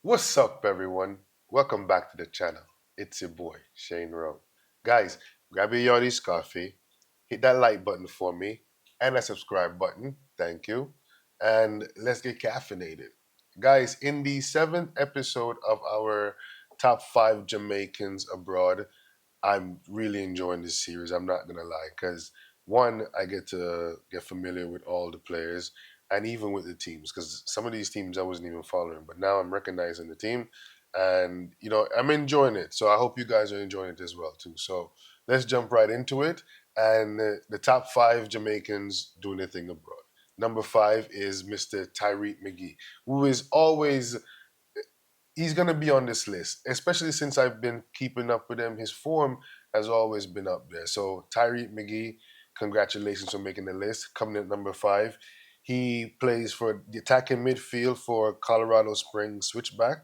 What's up, everyone? Welcome back to the channel. It's your boy, Shane Rowe. Guys, grab your Yardies coffee, hit that like button for me, and that subscribe button. Thank you. And let's get caffeinated. Guys, in the seventh episode of our top five Jamaicans abroad, I'm really enjoying this series. I'm not gonna lie, because one, I get to get familiar with all the players and even with the teams, because some of these teams I wasn't even following, but now I'm recognizing the team, and I'm enjoying it. So I hope you guys are enjoying it as well too. So let's jump right into it. And the top five Jamaicans doing their thing abroad. Number five is Mr. Tyreek McGee, who is always he's going to be on this list, especially since I've been keeping up with him. His form has always been up there. So Tyreek McGee, congratulations on making the list. Coming at number five, he plays for the attacking midfield for Colorado Springs Switchback,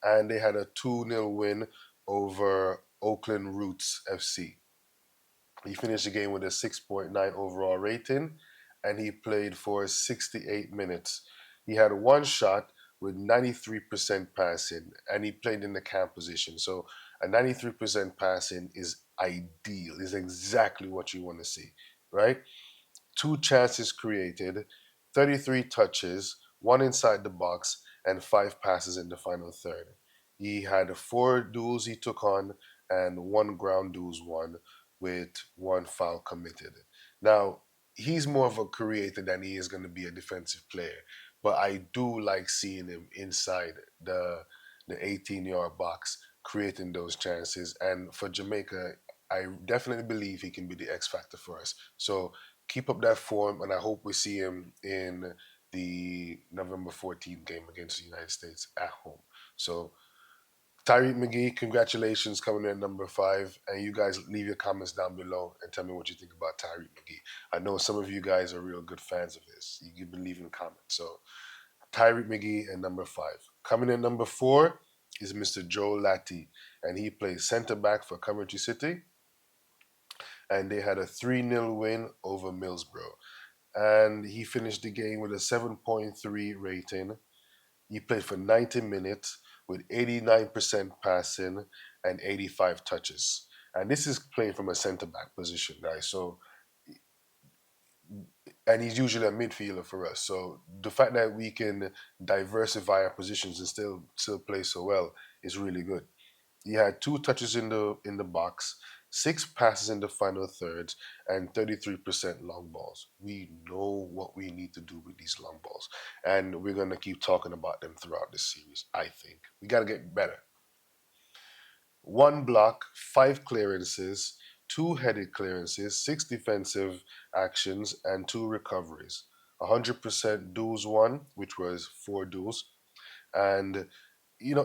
and they had a 2-0 win over Oakland Roots FC. He finished the game with a 6.9 overall rating, and he played for 68 minutes. He had one shot with 93% passing, and he played in the cam position. So a 93% passing is ideal, is exactly what you want to see, right? Two chances created, 33 touches, one inside the box, and five passes in the final third. He had four duels he took on and one ground duels won with one foul committed. Now, he's more of a creator than he is going to be a defensive player, but I do like seeing him inside the 18-yard box creating those chances. And for Jamaica, I definitely believe he can be the X factor for us. So keep up that form, and I hope we see him in the November 14th game against the United States at home. So, Tyreek McGee, congratulations coming in at number five. And you guys leave your comments down below and tell me what you think about Tyreek McGee. I know some of you guys are real good fans of his. You can leave in comments. So, Tyreek McGee at number five. Coming in at number four is Mr. Joe Lati, and he plays center back for Coventry City. And they had a 3-0 win over Millsborough, and he finished the game with a 7.3 rating. He played for 90 minutes with 89% passing and 85 touches. And this is playing from a centre back position, guys. So, and he's usually a midfielder for us. So the fact that we can diversify our positions and still play so well is really good. He had two touches in the box, six passes in the final third, and 33% long balls. We know what we need to do with these long balls, and we're gonna keep talking about them throughout this series. I think we gotta get better. One block, five clearances, two headed clearances, six defensive actions, and two recoveries. 100% duels won, which was four duels, and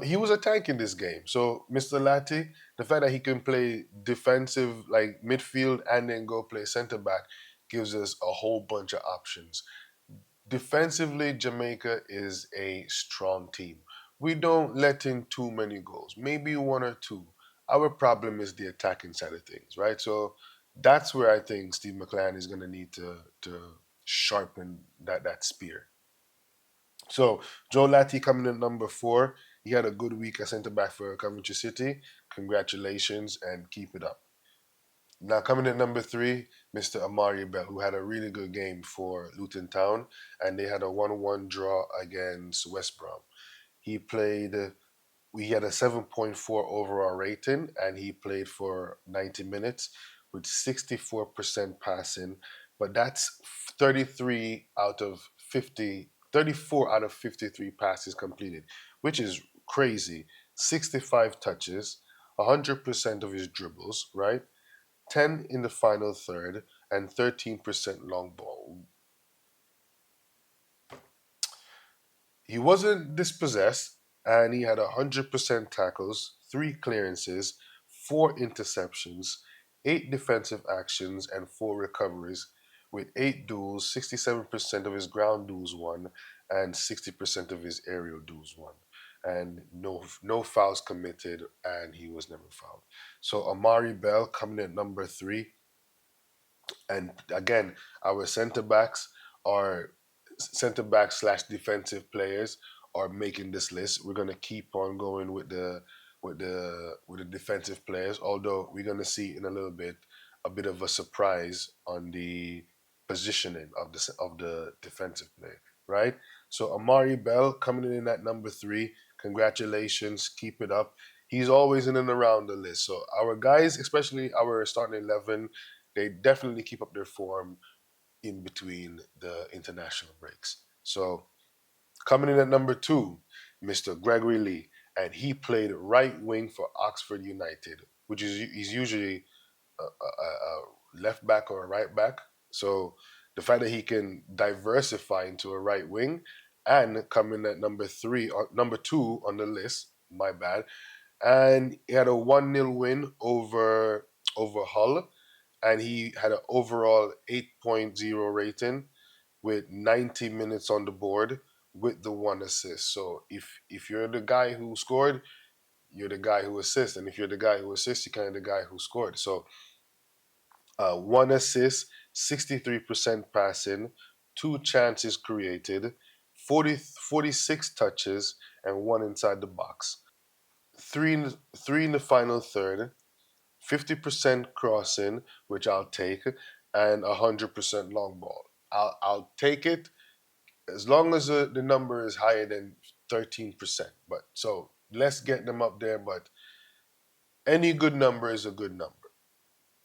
he was a tank in this game. So Mr. Lati, the fact that he can play defensive like midfield and then go play center back gives us a whole bunch of options. Defensively, Jamaica is a strong team. We don't let in too many goals, maybe one or two. Our problem is the attacking side of things, right? So that's where I think Steve McLaren is going to need to sharpen that spear. So Joe Lati coming in number four. He had a good week at centre back for Coventry City. Congratulations and keep it up. Now coming in number three, Mr. Amari Bell, who had a really good game for Luton Town, and they had a 1-1 draw against West Brom. He played. He had a 7.4 overall rating, and he played for 90 minutes with 64% passing. But that's 33 out of 50, 34 out of 53 passes completed, which is crazy. 65 touches, 100% of his dribbles, right? 10 in the final third, and 13% long ball. He wasn't dispossessed, and he had 100% tackles, three clearances, four interceptions, eight defensive actions, and four recoveries, with eight duels, 67% of his ground duels won, and 60% of his aerial duels won. And no fouls committed, and he was never fouled. So Amari Bell coming in at number three. And again, our center backs are center back slash defensive players are making this list. We're gonna keep on going with the defensive players. Although we're gonna see in a little bit a bit of a surprise on the positioning of the defensive player, right? So Amari Bell coming in at number three. Congratulations, keep it up. He's always in and around the list. So our guys, especially our starting 11, they definitely keep up their form in between the international breaks. So coming in at number two, Mr. Gregory Lee, and he played right wing for Oxford United, which is he's usually a left back or a right back. So the fact that he can diversify into a right wing and come in at number three or number two on the list, my bad, and he had a 1-0 win over Hull, and he had an overall 8.0 rating with 90 minutes on the board with the one assist. So if you're the guy who scored, you're the guy who assists, and if you're the guy who assists, you're kind of the guy who scored. So one assist, 63% passing, two chances created, 46 touches, and one inside the box. Three in the final third, 50% crossing, which I'll take, and 100% long ball. I'll take it as long as the number is higher than 13%. But so let's get them up there. But any good number is a good number.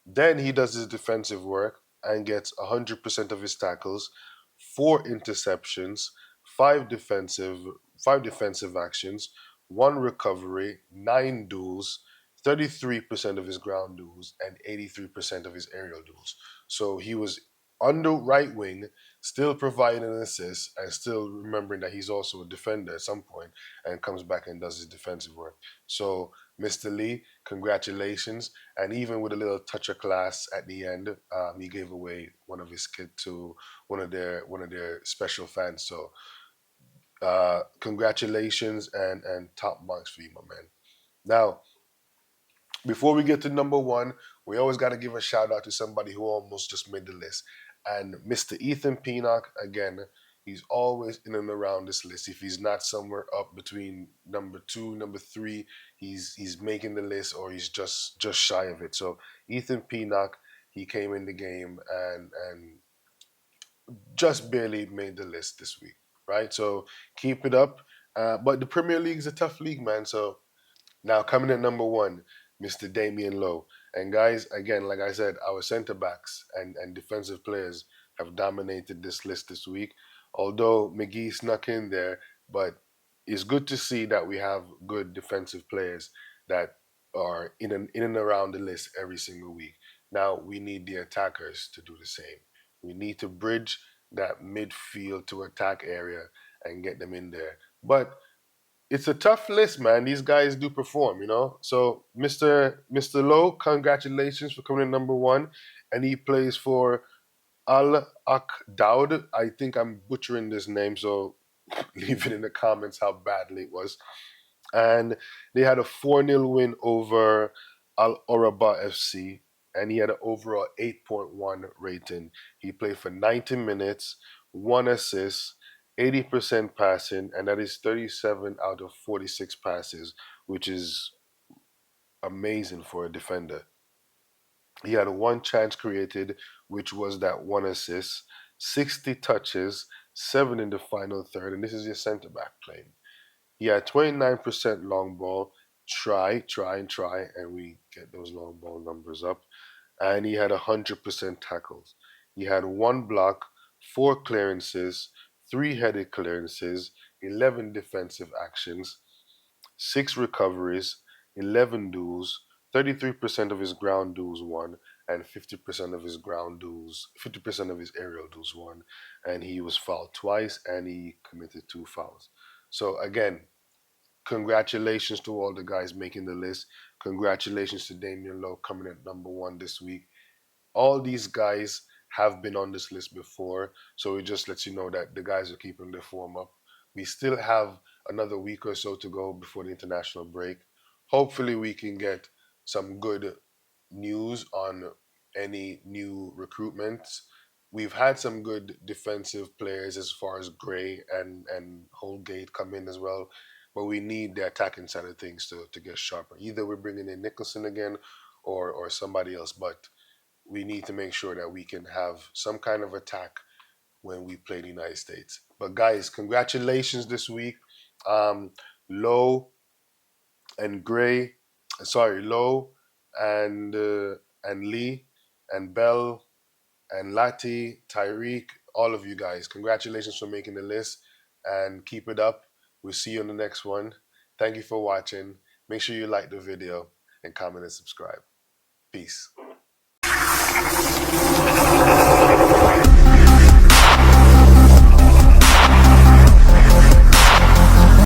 Then he does his defensive work and gets 100% of his tackles, four interceptions, five defensive, five defensive actions, one recovery, nine duels, 33% of his ground duels, and 83% of his aerial duels. So he was on the right wing, still providing an assist and still remembering that he's also a defender at some point and comes back and does his defensive work. So, Mr. Lee, congratulations. And even with a little touch of class at the end, he gave away one of his kit to one of their special fans. So congratulations and top marks for you, my man. Now, before we get to number one, we always got to give a shout out to somebody who almost just made the list. And Mr. Ethan Pinock, again, he's always in and around this list. If he's not somewhere up between number two, number three, he's making the list or he's just shy of it. So Ethan Pinock, he came in the game and just barely made the list this week, right? So keep it up. But the Premier League is a tough league, man. So now coming at number one, Mr. Damian Lowe. And guys, again, like I said, our centre backs and defensive players have dominated this list this week. Although McGee snuck in there, but it's good to see that we have good defensive players that are in and around the list every single week. Now we need the attackers to do the same. We need to bridge that midfield to attack area and get them in there. But it's a tough list, man. These guys do perform. So, Mr. Lowe, congratulations for coming in number one, and he plays for Al Akdaud. I think I'm butchering this name, so leave it in the comments how badly it was. And they had a 4-0 win over Al Oraba FC, and he had an overall 8.1 rating. He played for 90 minutes, one assist, 80% passing, and that is 37 out of 46 passes, which is amazing for a defender. He had one chance created, which was that one assist, 60 touches, seven in the final third, and this is your centre back playing. He had 29% long ball, try, and we get those long ball numbers up. And he had 100% tackles. He had one block, four clearances, three headed clearances, 11 defensive actions, six recoveries, 11 duels, 33% of his ground duels won, and 50% of his ground duels, 50% of his aerial duels won. And he was fouled twice and he committed two fouls. So again, congratulations to all the guys making the list. Congratulations to Damian Lowe coming at number one this week. All these guys have been on this list before, so it just lets you know that the guys are keeping their form up. We still have another week or so to go before the international break. Hopefully, we can get some good news on any new recruitments we've had some good defensive players as far as Gray and Holgate come in as well, but we need the attacking side of things to get sharper. Either we're bringing in Nicholson again, or somebody else, but we need to make sure that we can have some kind of attack when we play the United States. But guys, congratulations this week. Um, Lowe and Gray, sorry, Lowe and Lee and Bell and Lati, Tyreek, all of you guys. Congratulations for making the list and keep it up. We'll see you on the next one. Thank you for watching. Make sure you like the video and comment and subscribe. Peace.